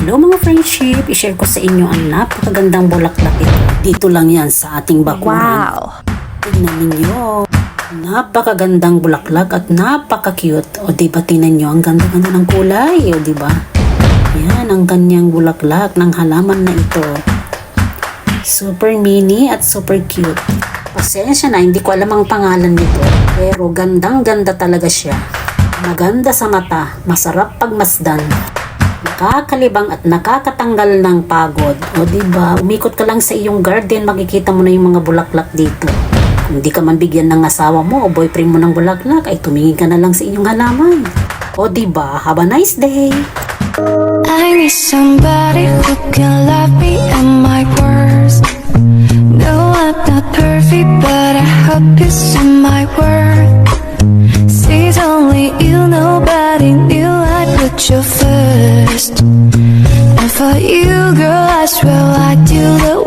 Hello mga friendship, i-share ko sa inyo ang napakagandang bulaklak ito. Dito lang yan sa ating bakuran. Wow! Tingnan ninyo. Napakagandang bulaklak at napaka-cute. O diba, tingnan nyo, ang ganda-ganda ng kulay. O diba? Yan, ang kanyang bulaklak ng halaman na ito. Super mini at super cute. Pasensya na, hindi ko alam ang pangalan nito. Pero gandang-ganda talaga siya. Maganda sa mata, masarap pagmasdan. Nakakalibang at nakakatanggal ng pagod. O diba, umikot ka lang sa iyong garden, makikita mo na yung mga bulaklak dito. Kung di ka man bigyan ng asawa mo o boyfriend mo ng bulaklak, ay tumingin ka na lang sa iyong halaman. O diba, have a nice day! I need somebody who can love me at my worst. No, I'm not perfect, but I hope you see my worth. Since only you, nobody knew I'd put you first. And for you, girl, I swear I'd do the